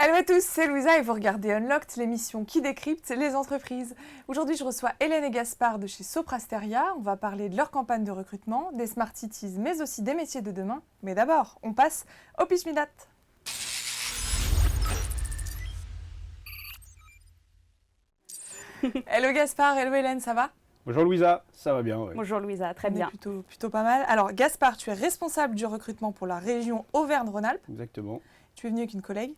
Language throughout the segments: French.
Hello à tous, c'est Louisa et vous regardez Unlocked, l'émission qui décrypte les entreprises. Aujourd'hui, je reçois Hélène et Gaspard de chez Soprasteria. On va parler de leur campagne de recrutement, des Smart Cities, mais aussi des métiers de demain. Mais d'abord, on passe au Pitch Me That. Hello Gaspard, hello Hélène, ça va? Bonjour Louisa, ça va bien. Ouais. Bonjour Louisa, très bien. Plutôt pas mal. Alors Gaspard, tu es responsable du recrutement pour la région Auvergne-Rhône-Alpes. Exactement. Tu es venu avec une collègue,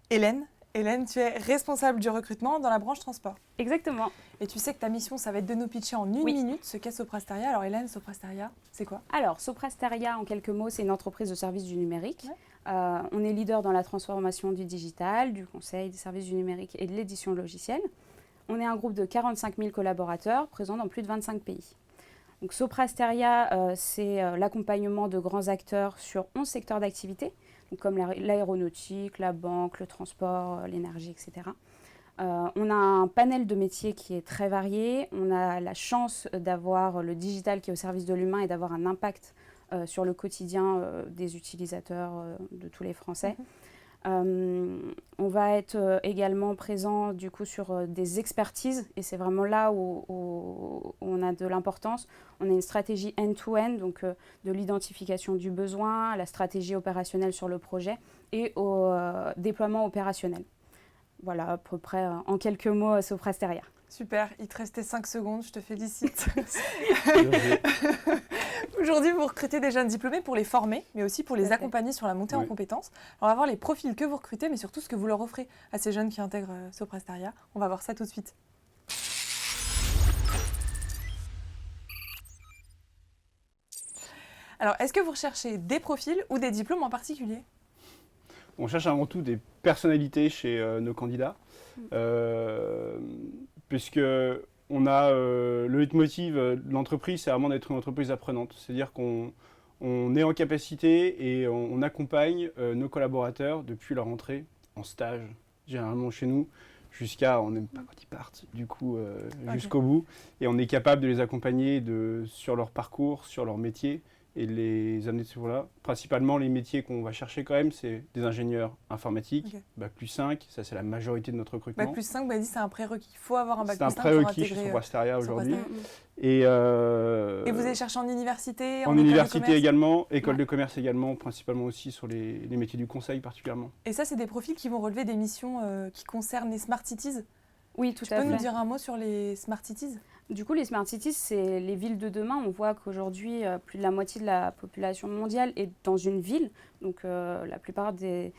Hélène. Hélène, tu es responsable du recrutement dans la branche transport. Exactement. Et tu sais que ta mission, ça va être de nous pitcher en une minute ce qu'est Soprasteria. Alors Hélène, Soprasteria, c'est quoi? Alors, Soprasteria, en quelques mots, c'est une entreprise de services du numérique. Ouais. On est leader dans la transformation du digital, du conseil, des services du numérique et de l'édition logicielle. On est un groupe de 45 000 collaborateurs présents dans plus de 25 pays. Donc, Soprasteria, c'est l'accompagnement de grands acteurs sur 11 secteurs d'activité, comme l'aéronautique, la banque, le transport, l'énergie, etc. On a un panel de métiers qui est très varié. On a la chance d'avoir le digital qui est au service de l'humain et d'avoir un impact sur le quotidien des utilisateurs de tous les Français. On va être également présent du coup sur des expertises et c'est vraiment là où on a de l'importance. On a une stratégie end-to-end, donc de l'identification du besoin, à la stratégie opérationnelle sur le projet et au déploiement opérationnel. Voilà à peu près en quelques mots Soprasteria. Super, il te restait 5 secondes, je te félicite. Aujourd'hui, vous recrutez des jeunes diplômés pour les former, mais aussi pour les accompagner sur la montée en compétences. Alors, on va voir les profils que vous recrutez, mais surtout ce que vous leur offrez à ces jeunes qui intègrent Soprasteria. On va voir ça tout de suite. Alors, est-ce que vous recherchez des profils ou des diplômes en particulier? On cherche avant tout des personnalités chez nos candidats, puisque on a le leitmotiv de l'entreprise, c'est vraiment d'être une entreprise apprenante. C'est-à-dire qu'on est en capacité et on accompagne nos collaborateurs depuis leur entrée en stage, généralement chez nous, jusqu'à, on n'aime pas quand ils partent, du coup, jusqu'au bout. Et on est capable de les accompagner sur leur parcours, sur leur métier, et les amener de ce niveau-là. Principalement, les métiers qu'on va chercher quand même, c'est des ingénieurs informatiques, Bac plus 5, ça c'est la majorité de notre recrutement. Bac plus 5, vous m'avez dit c'est un prérequis. Il faut avoir un Bac plus 5 pour intégrer. C'est un prérequis chez Soprasteria aujourd'hui. Et vous allez chercher en université? En université également, école de commerce également, principalement aussi sur les métiers du conseil particulièrement. Et ça, c'est des profils qui vont relever des missions qui concernent les Smart Cities? Oui, tout à fait. Tu peux nous dire un mot sur les Smart Cities? Du coup, les Smart Cities, c'est les villes de demain. On voit qu'aujourd'hui, plus de la moitié de la population mondiale est dans une ville. Donc, la plupart des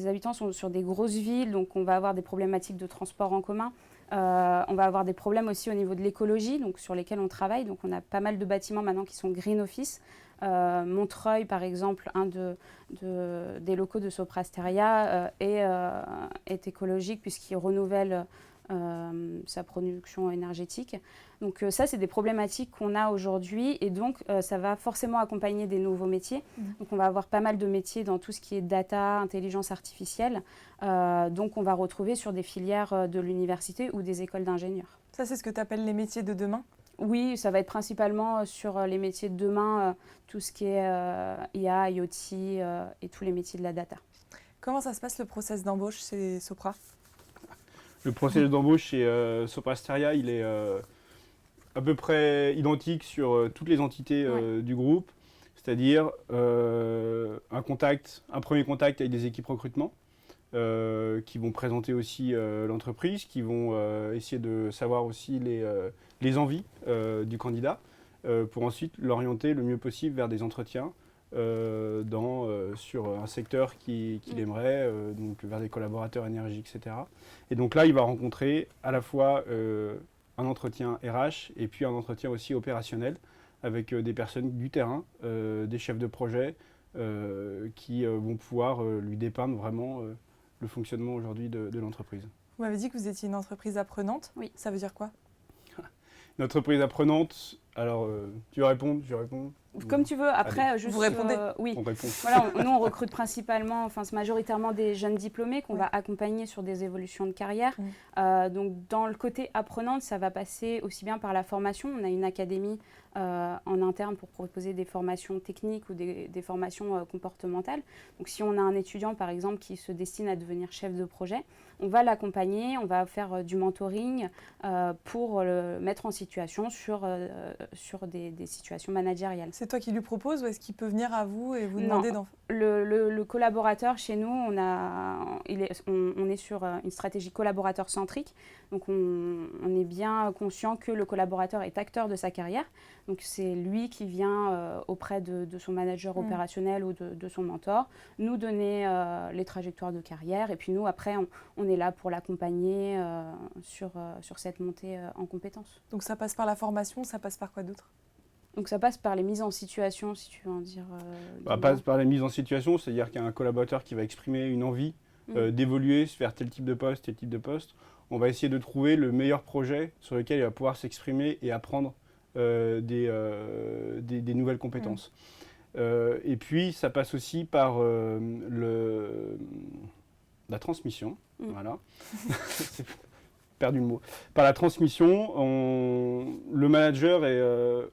habitants sont sur des grosses villes. Donc, on va avoir des problématiques de transport en commun. On va avoir des problèmes aussi au niveau de l'écologie, donc sur lesquels on travaille. Donc, on a pas mal de bâtiments maintenant qui sont green office. Montreuil, par exemple, un des locaux de Soprasteria est écologique puisqu'il renouvelle sa production énergétique. Donc ça, c'est des problématiques qu'on a aujourd'hui et donc ça va forcément accompagner des nouveaux métiers. Donc on va avoir pas mal de métiers dans tout ce qui est data, intelligence artificielle. Donc on va retrouver sur des filières de l'université ou des écoles d'ingénieurs. Ça, c'est ce que tu appelles les métiers de demain? Oui, ça va être principalement sur les métiers de demain, tout ce qui est IA, IoT et tous les métiers de la data. Comment ça se passe le process d'embauche chez Sopra? Le processus d'embauche chez Soprasteria, il est à peu près identique sur toutes les entités du groupe, c'est-à-dire un premier contact avec des équipes recrutement qui vont présenter aussi l'entreprise, qui vont essayer de savoir aussi les envies du candidat pour ensuite l'orienter le mieux possible vers des entretiens sur un secteur qu'il aimerait, donc vers des collaborateurs énergie, etc. Et donc là, il va rencontrer à la fois un entretien RH et puis un entretien aussi opérationnel avec des personnes du terrain, des chefs de projet qui vont pouvoir lui dépeindre vraiment le fonctionnement aujourd'hui de l'entreprise. Vous m'avez dit que vous étiez une entreprise apprenante. Oui. Ça veut dire quoi? Une entreprise apprenante, alors tu veux répondre? Comme tu veux. Après, juste... Vous répondez. Oui. On répond. Voilà, nous, on recrute principalement, enfin, c'est majoritairement des jeunes diplômés qu'on va accompagner sur des évolutions de carrière. Donc, dans le côté apprenante, ça va passer aussi bien par la formation. On a une académie en interne pour proposer des formations techniques ou des formations comportementales. Donc, si on a un étudiant, par exemple, qui se destine à devenir chef de projet, on va l'accompagner, on va faire du mentoring pour le mettre en situation sur des situations managériales. C'est toi qui lui proposes ou est-ce qu'il peut venir à vous et vous demander d'en... Le collaborateur chez nous, on est sur une stratégie collaborateur centrique. Donc on est bien conscient que le collaborateur est acteur de sa carrière. Donc c'est lui qui vient auprès de son manager opérationnel ou de son mentor nous donner les trajectoires de carrière. Et puis nous, après, on est là pour l'accompagner sur cette montée en compétences. Donc ça passe par la formation, ça passe par quoi d'autre ? Donc ça passe par les mises en situation, si tu veux en dire. Passe par les mises en situation, c'est-à-dire qu'il y a un collaborateur qui va exprimer une envie d'évoluer vers tel type de poste, tel type de poste. On va essayer de trouver le meilleur projet sur lequel il va pouvoir s'exprimer et apprendre des nouvelles compétences. Et puis ça passe aussi par la transmission. Voilà. Perdu le mot. Par la transmission, le manager est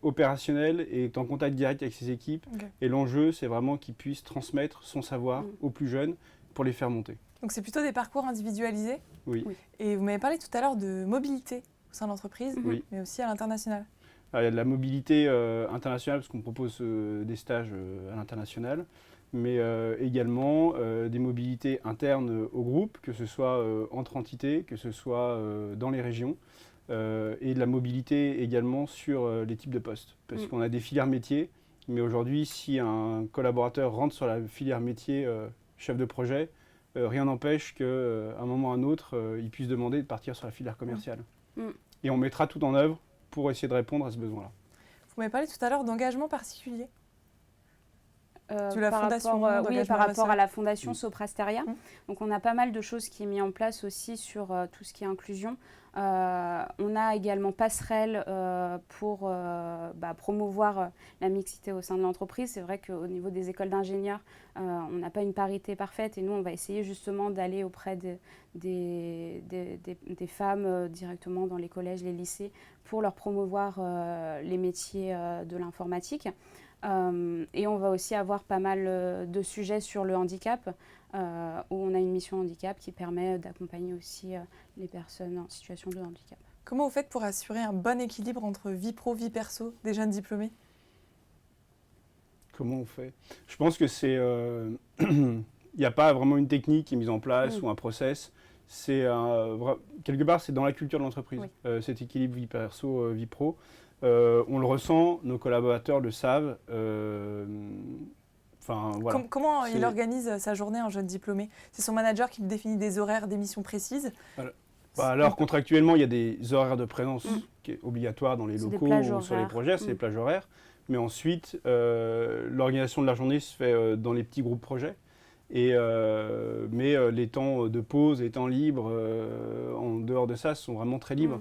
opérationnel et est en contact direct avec ses équipes. Et l'enjeu, c'est vraiment qu'il puisse transmettre son savoir aux plus jeunes pour les faire monter. Donc c'est plutôt des parcours individualisés. Oui. Et vous m'avez parlé tout à l'heure de mobilité au sein de l'entreprise, mais aussi à l'international. Alors, il y a de la mobilité internationale parce qu'on propose des stages à l'international, mais également des mobilités internes au groupe, que ce soit entre entités, que ce soit dans les régions, et de la mobilité également sur les types de postes. Parce qu'on a des filières métiers, mais aujourd'hui, si un collaborateur rentre sur la filière métier chef de projet, rien n'empêche qu'à un moment ou à un autre, il puisse demander de partir sur la filière commerciale. Et on mettra tout en œuvre pour essayer de répondre à ce besoin-là. Vous m'avez parlé tout à l'heure d'engagement particulier. De la par fondation rapport à la fondation Soprasteria. Donc on a pas mal de choses qui est mis en place aussi sur tout ce qui est inclusion. On a également Passerelle pour promouvoir la mixité au sein de l'entreprise. C'est vrai qu'au niveau des écoles d'ingénieurs, on n'a pas une parité parfaite et nous, on va essayer justement d'aller auprès des femmes directement dans les collèges, les lycées, pour leur promouvoir les métiers de l'informatique. Et on va aussi avoir pas mal de sujets sur le handicap, où on a une mission handicap qui permet d'accompagner aussi les personnes en situation de handicap. Comment vous faites pour assurer un bon équilibre entre vie pro, vie perso des jeunes diplômés ? Comment on fait ? Je pense que c'est... Il n'y a pas vraiment une technique qui est mise en place ou un process. Quelque part, c'est dans la culture de l'entreprise, cet équilibre vie perso, vie pro. On le ressent, nos collaborateurs le savent. Voilà. Comment il organise sa journée, un jeune diplômé ? C'est son manager qui définit des horaires, des missions précises ? Alors contractuellement, il y a des horaires de présence qui est obligatoire dans les locaux ou sur les projets, c'est des plages horaires. Mais ensuite, l'organisation de la journée se fait dans les petits groupes projets. Mais les temps de pause, les temps libres, en dehors de ça, sont vraiment très libres.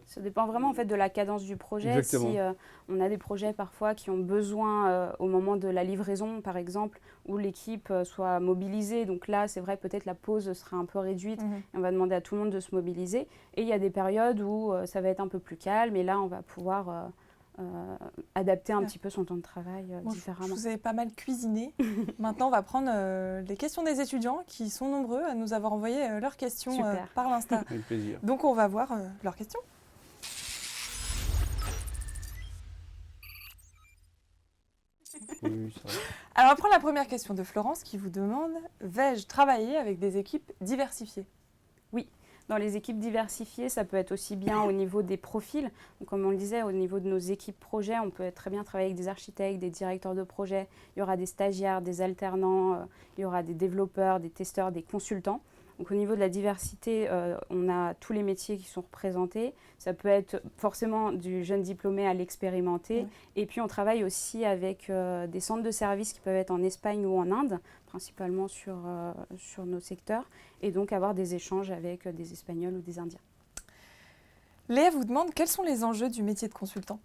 Ça dépend vraiment en fait de la cadence du projet. Exactement. Si on a des projets parfois qui ont besoin au moment de la livraison, par exemple, où l'équipe soit mobilisée. Donc là, c'est vrai, peut-être la pause sera un peu réduite et on va demander à tout le monde de se mobiliser. Et il y a des périodes où ça va être un peu plus calme et là, on va pouvoir... adapter un petit peu son temps de travail différemment. Je vous ai pas mal cuisiné. Maintenant, on va prendre les questions des étudiants qui sont nombreux à nous avoir envoyé leurs questions par l'Insta. Avec plaisir. Donc, on va voir leurs questions. Oui, ça va. Alors, on va prendre la première question de Florence qui vous demande « Vais-je travailler avec des équipes diversifiées ?» Oui. Dans les équipes diversifiées, ça peut être aussi bien au niveau des profils. Donc, comme on le disait, au niveau de nos équipes projets, on peut très bien travailler avec des architectes, des directeurs de projet. Il y aura des stagiaires, des alternants, il y aura des développeurs, des testeurs, des consultants. Donc, au niveau de la diversité, on a tous les métiers qui sont représentés. Ça peut être forcément du jeune diplômé à l'expérimenté. Et puis, on travaille aussi avec des centres de services qui peuvent être en Espagne ou en Inde, principalement sur nos secteurs, et donc avoir des échanges avec des Espagnols ou des Indiens. Léa vous demande quels sont les enjeux du métier de consultant ?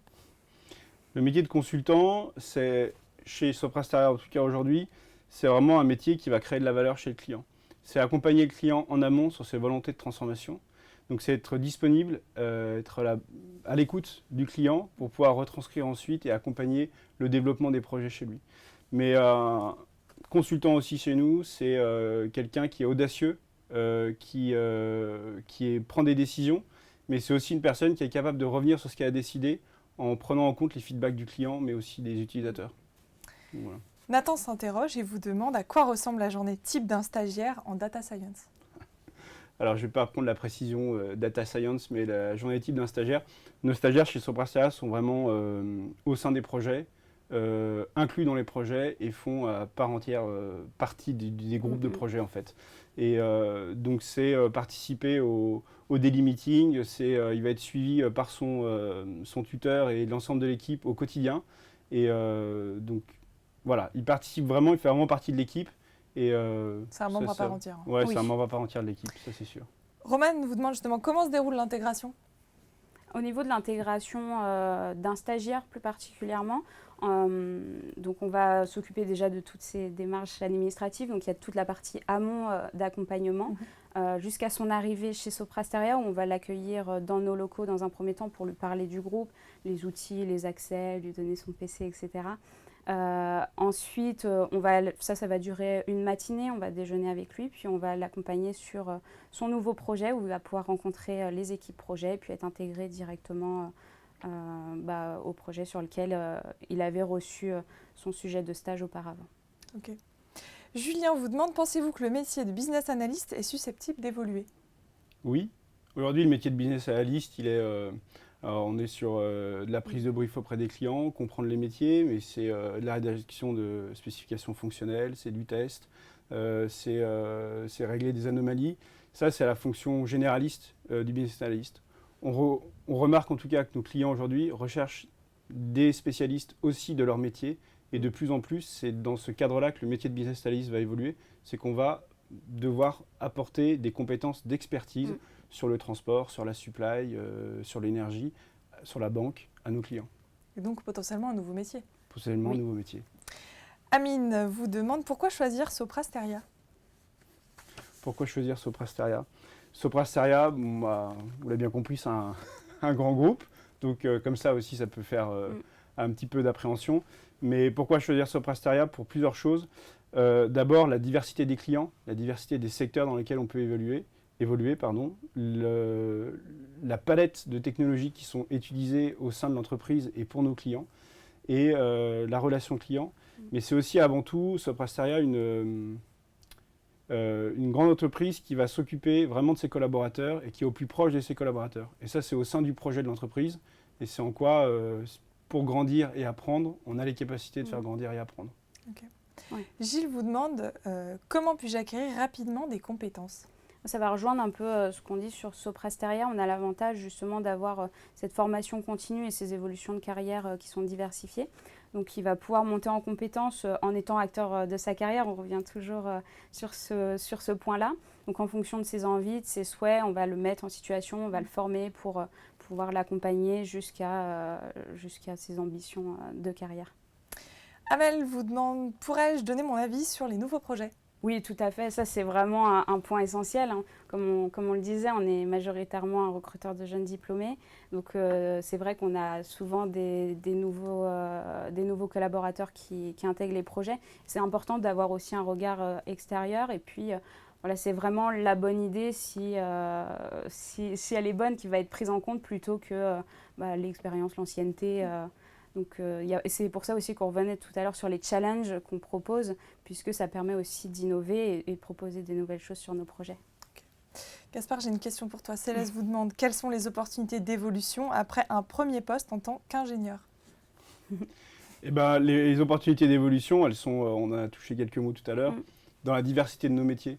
Le métier de consultant, c'est, chez Soprasteria en tout cas aujourd'hui, c'est vraiment un métier qui va créer de la valeur chez le client. C'est accompagner le client en amont sur ses volontés de transformation. Donc c'est être disponible, être à l'écoute du client pour pouvoir retranscrire ensuite et accompagner le développement des projets chez lui. Mais consultant aussi chez nous, c'est quelqu'un qui est audacieux, prend des décisions, mais c'est aussi une personne qui est capable de revenir sur ce qu'elle a décidé en prenant en compte les feedbacks du client, mais aussi des utilisateurs. Donc, voilà. Nathan s'interroge et vous demande à quoi ressemble la journée type d'un stagiaire en data science. Alors, je ne vais pas prendre la précision data science, mais la journée type d'un stagiaire. Nos stagiaires chez Soprasteria sont vraiment au sein des projets, inclus dans les projets et font à part entière partie des groupes de projets en fait. Et donc, c'est participer au daily meeting, il va être suivi par son tuteur et l'ensemble de l'équipe au quotidien. Et donc, voilà, il participe vraiment, il fait vraiment partie de l'équipe. C'est un membre à part entière. Ouais, Oui. c'est un membre à part entière de l'équipe, ça c'est sûr. Romane vous demande justement comment se déroule l'intégration. Au niveau de l'intégration d'un stagiaire plus particulièrement, donc on va s'occuper déjà de toutes ces démarches administratives. Donc il y a toute la partie amont d'accompagnement jusqu'à son arrivée chez Soprasteria où on va l'accueillir dans nos locaux dans un premier temps pour lui parler du groupe, les outils, les accès, lui donner son PC, etc. Ensuite, ça va durer une matinée, on va déjeuner avec lui, puis on va l'accompagner sur son nouveau projet où il va pouvoir rencontrer les équipes projet, puis être intégré directement au projet sur lequel il avait reçu son sujet de stage auparavant. Ok. Julien vous demande, pensez-vous que le métier de business analyst est susceptible d'évoluer? Oui, aujourd'hui le métier de business analyst, on est sur de la prise de brief auprès des clients, comprendre les métiers, mais c'est de la rédaction de spécifications fonctionnelles, c'est du test, c'est régler des anomalies. Ça, c'est la fonction généraliste du business analyst. On remarque en tout cas que nos clients aujourd'hui recherchent des spécialistes aussi de leur métier. Et de plus en plus, c'est dans ce cadre-là que le métier de business analyst va évoluer. C'est qu'on va devoir apporter des compétences d'expertise sur le transport, sur la supply, sur l'énergie, sur la banque, à nos clients. Et donc potentiellement un nouveau métier. Potentiellement un nouveau métier. Amine vous demande pourquoi choisir Soprasteria? Pourquoi choisir Soprasteria? Soprasteria, vous l'avez bien compris, c'est un grand groupe. Donc comme ça aussi, ça peut faire un petit peu d'appréhension. Mais pourquoi choisir Soprasteria? Pour plusieurs choses. D'abord, la diversité des clients, la diversité des secteurs dans lesquels on peut évoluer, la palette de technologies qui sont utilisées au sein de l'entreprise et pour nos clients, et la relation client. Mais c'est aussi avant tout, Soprasteria, une grande entreprise qui va s'occuper vraiment de ses collaborateurs et qui est au plus proche de ses collaborateurs. Et ça, c'est au sein du projet de l'entreprise. Et c'est en quoi, pour grandir et apprendre, on a les capacités de faire grandir et apprendre. Okay. Ouais. Gilles vous demande comment puis-je acquérir rapidement des compétences? Ça va rejoindre un peu ce qu'on dit sur Soprasteria. On a l'avantage justement d'avoir cette formation continue et ces évolutions de carrière qui sont diversifiées. Donc il va pouvoir monter en compétences en étant acteur de sa carrière. On revient toujours sur ce point-là. Donc en fonction de ses envies, de ses souhaits, on va le mettre en situation, on va le former pour pouvoir l'accompagner jusqu'à ses ambitions de carrière. Amel vous demande, pourrais-je donner mon avis sur les nouveaux projets? Oui, tout à fait. Ça, c'est vraiment un point essentiel. Hein. Comme on le disait, on est majoritairement un recruteur de jeunes diplômés. Donc, c'est vrai qu'on a souvent des nouveaux collaborateurs qui intègrent les projets. C'est important d'avoir aussi un regard extérieur. Et puis, voilà, c'est vraiment la bonne idée, si elle est bonne, qui va être prise en compte plutôt que l'expérience, l'ancienneté. Donc, c'est pour ça aussi qu'on revenait tout à l'heure sur les challenges qu'on propose, puisque ça permet aussi d'innover et de proposer des nouvelles choses sur nos projets. Okay. Gaspard, j'ai une question pour toi. Céleste vous demande quelles sont les opportunités d'évolution après un premier poste en tant qu'ingénieur? Eh ben, les opportunités d'évolution, elles sont, on a touché quelques mots tout à l'heure, dans la diversité de nos métiers.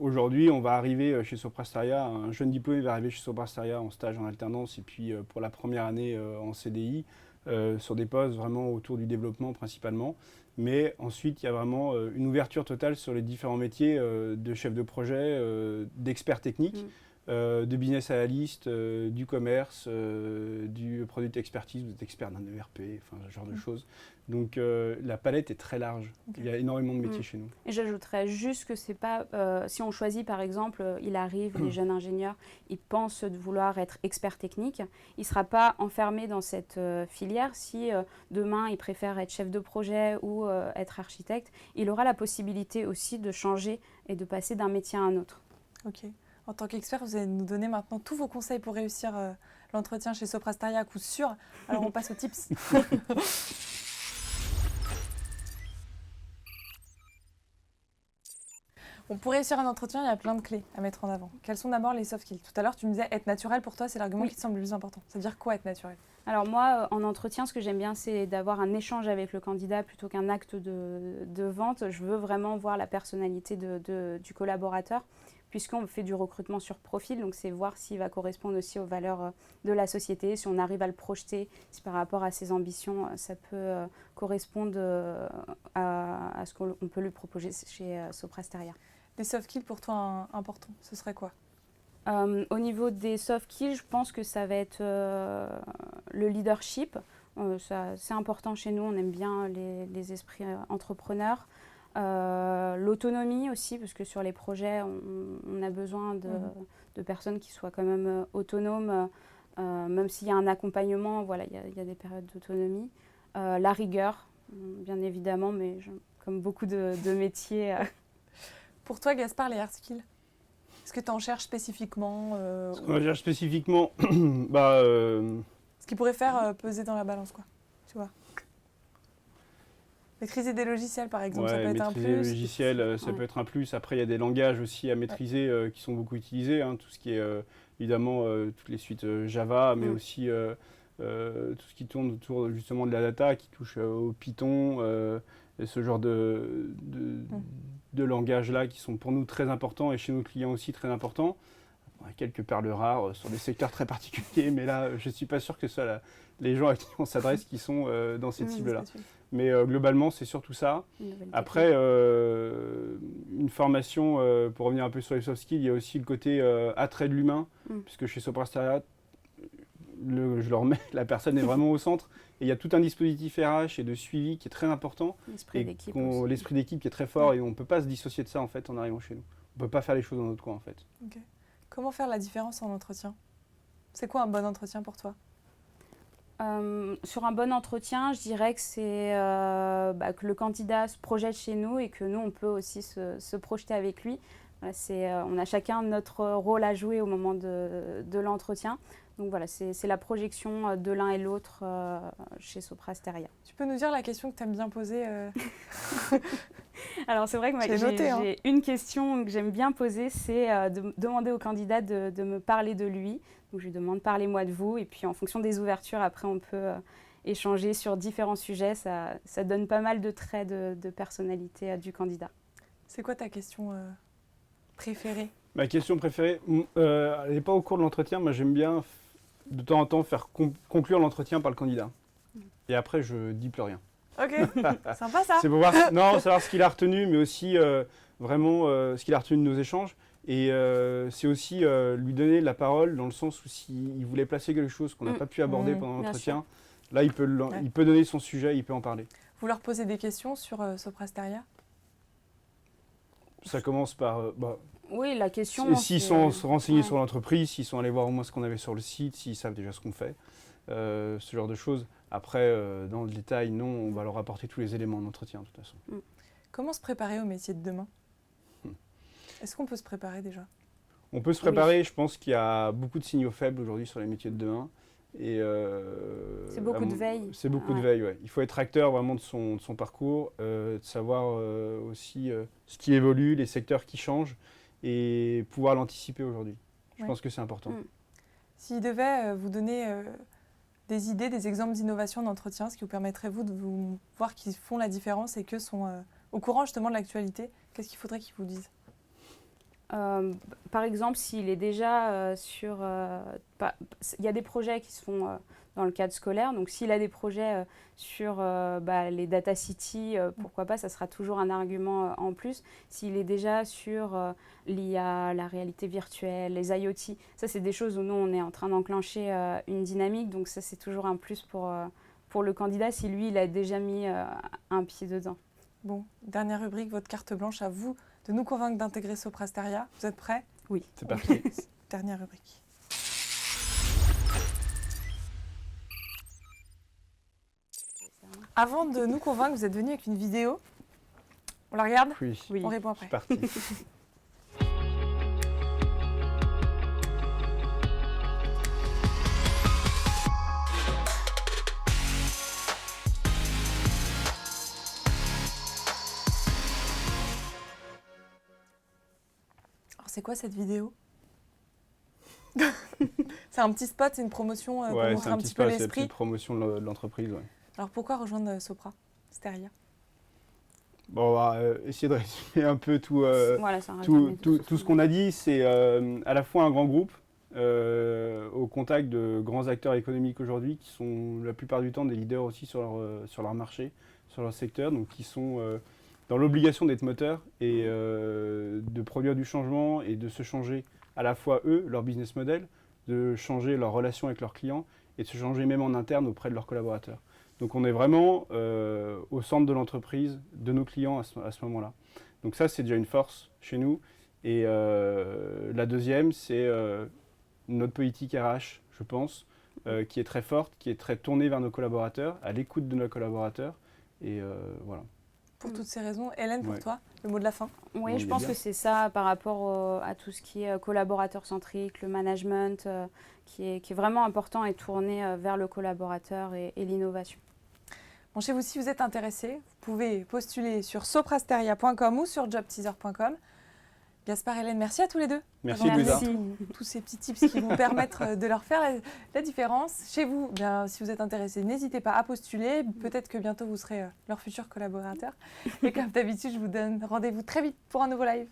Aujourd'hui, on va arriver chez Soprasteria, un jeune diplômé va arriver chez Soprasteria en stage, en alternance, et puis pour la première année en CDI, sur des postes vraiment autour du développement principalement. Mais ensuite, il y a vraiment une ouverture totale sur les différents métiers de chef de projet, d'expert technique, de business analyst, du commerce, du product expertise, vous êtes expert d'un ERP, enfin ce genre de choses. Donc la palette est très large. Ok. Il y a énormément de métiers chez nous. Et j'ajouterais juste que c'est pas, si on choisit par exemple, il arrive, les jeunes ingénieurs, ils pensent de vouloir être experts techniques, il ne sera pas enfermé dans cette filière. Si demain il préfère être chef de projet ou être architecte, il aura la possibilité aussi de changer et de passer d'un métier à un autre. Ok. En tant qu'expert, vous allez nous donner maintenant tous vos conseils pour réussir l'entretien chez Sopra Steria à coup sûr. Alors on passe aux tips. Bon, pour réussir un entretien, il y a plein de clés à mettre en avant. Quels sont d'abord les soft skills? Tout à l'heure, tu me disais être naturel pour toi, c'est l'argument Oui. qui te semble le plus important. Ça veut dire quoi être naturel? Alors moi, en entretien, ce que j'aime bien, c'est d'avoir un échange avec le candidat plutôt qu'un acte de vente. Je veux vraiment voir la personnalité du collaborateur, puisqu'on fait du recrutement sur profil, donc c'est voir s'il va correspondre aussi aux valeurs de la société, si on arrive à le projeter, si par rapport à ses ambitions, ça peut correspondre à ce qu'on peut lui proposer chez Sopra Steria. Des soft skills pour toi importants, ce serait quoi? Au niveau des soft skills, je pense que ça va être le leadership. C'est important chez nous, on aime bien les esprits entrepreneurs. L'autonomie aussi, parce que sur les projets, on a besoin de personnes qui soient quand même autonomes, même s'il y a un accompagnement, voilà, il y a des périodes d'autonomie. La rigueur, bien évidemment, mais comme beaucoup de métiers. Pour toi, Gaspard, les hard skills, est-ce que tu en cherches spécifiquement Ce qu'on va dire spécifiquement, bah, ce qui pourrait faire peser dans la balance, quoi, tu vois? Maîtriser des logiciels, par exemple, ça peut être un plus. maîtriser les logiciels, ça peut être un plus. Après, il y a des langages aussi à maîtriser qui sont beaucoup utilisés. Tout ce qui est évidemment toutes les suites Java, mais aussi tout ce qui tourne autour justement de la data, qui touche au Python, et ce genre de langages-là qui sont pour nous très importants et chez nos clients aussi très importants. On a quelques perles rares sur des secteurs très particuliers, mais là, je ne suis pas sûr que ce soit les gens à qui on s'adresse qui sont dans cette cible-là. Mais globalement, c'est surtout ça. Après, une formation, pour revenir un peu sur les soft skills, il y a aussi le côté attrait de l'humain, puisque chez Sopra Steria, je le remets, la personne est vraiment au centre. Et il y a tout un dispositif RH et de suivi qui est très important. L'esprit d'équipe qui est très fort et on ne peut pas se dissocier de ça en fait en arrivant chez nous. On ne peut pas faire les choses dans notre coin en fait. Okay. Comment faire la différence en entretien? C'est quoi un bon entretien pour toi? Sur un bon entretien, je dirais que c'est que le candidat se projette chez nous et que nous, on peut aussi se projeter avec lui. Voilà, on a chacun notre rôle à jouer au moment de l'entretien. Donc voilà, c'est la projection de l'un et l'autre chez Sopra Steria. Tu peux nous dire la question que tu aimes bien poser Alors c'est vrai que j'ai une question que j'aime bien poser, c'est de demander au candidat de me parler de lui. Donc je lui demande parlez-moi de vous et puis en fonction des ouvertures, après on peut échanger sur différents sujets. Ça donne pas mal de traits de personnalité du candidat. C'est quoi ta question préférée? Ma question préférée, elle n'est pas au cours de l'entretien, moi j'aime bien de temps en temps faire conclure l'entretien par le candidat. Et après je dis plus rien. Ok, sympa ça. C'est pour savoir ce qu'il a retenu, mais aussi vraiment ce qu'il a retenu de nos échanges. Et c'est aussi lui donner la parole dans le sens où s'il voulait placer quelque chose qu'on n'a pas pu aborder pendant l'entretien, là il peut donner son sujet, il peut en parler. Vous leur posez des questions sur Sopra Steria? Ça commence par... oui, la question... S'ils sont renseignés sur l'entreprise, s'ils sont allés voir au moins ce qu'on avait sur le site, s'ils savent déjà ce qu'on fait, ce genre de choses. Après, dans le détail, non, on va leur apporter tous les éléments d'entretien de toute façon. Comment se préparer au métier de demain? Est-ce qu'on peut se préparer déjà? On peut se préparer, je pense qu'il y a beaucoup de signaux faibles aujourd'hui sur les métiers de demain. Et c'est beaucoup de veille. C'est beaucoup de veille, ouais. Il faut être acteur vraiment de son parcours, de savoir aussi ce qui évolue, les secteurs qui changent et pouvoir l'anticiper aujourd'hui. Je pense que c'est important. S'il devait vous donner des idées, des exemples d'innovation d'entretien, ce qui vous permettrait vous de vous voir qu'ils font la différence et que sont au courant justement de l'actualité, qu'est-ce qu'il faudrait qu'ils vous disent? Par exemple, s'il est déjà il y a des projets qui se font dans le cadre scolaire. Donc s'il a des projets sur les data city, pourquoi pas, ça sera toujours un argument en plus. S'il est déjà sur l'IA, la réalité virtuelle, les IoT, ça c'est des choses où nous on est en train d'enclencher une dynamique, donc ça c'est toujours un plus pour le candidat si lui il a déjà mis un pied dedans. Bon, dernière rubrique, votre carte blanche, à vous de nous convaincre d'intégrer Soprasteria. Vous êtes prêts? Oui. C'est parti. Dernière rubrique. Avant de nous convaincre, vous êtes venu avec une vidéo. On la regarde? Oui, Oui. On répond c'est après. parti. Alors, c'est quoi cette vidéo? C'est un petit spot, c'est une promotion pour Ouais, c'est montrer un un petit petit peu peu, c'est la l'esprit. petite promotion de l'entreprise. Ouais. Alors pourquoi rejoindre Soprasteria? Bon, on va essayer de résumer un peu tout, Voilà, c'est un tout, résumé de tout, ce tout ce qu'on qu'on a dit. C'est à la fois un grand groupe au contact de grands acteurs économiques aujourd'hui qui sont la plupart du temps des leaders aussi sur leur marché, sur leur secteur, donc qui sont dans l'obligation d'être moteurs et de produire du changement et de se changer à la fois eux, leur business model, de changer leur relation avec leurs clients et de se changer même en interne auprès de leurs collaborateurs. Donc on est vraiment au centre de l'entreprise, de nos clients à ce moment-là. Donc ça, c'est déjà une force chez nous. Et la deuxième, c'est notre politique RH, je pense, qui est très forte, qui est très tournée vers nos collaborateurs, à l'écoute de nos collaborateurs. Et voilà. Pour toutes ces raisons, Hélène, pour Ouais. toi, le mot de la fin? Oui, On je est pense bien. que c'est ça par rapport à tout ce qui est collaborateur centrique, le management, qui est vraiment important et tourné vers le collaborateur et l'innovation. Bon, chez vous, si vous êtes intéressé, vous pouvez postuler sur soprasteria.com ou sur jobteaser.com. Gaspard, Hélène, merci à tous les deux. Merci, Merci. Louisa. Tous ces petits tips qui vont permettre de leur faire la différence. Chez vous, bien, si vous êtes intéressé, n'hésitez pas à postuler. Peut-être que bientôt vous serez leur futur collaborateur. Et comme d'habitude, je vous donne rendez-vous très vite pour un nouveau live.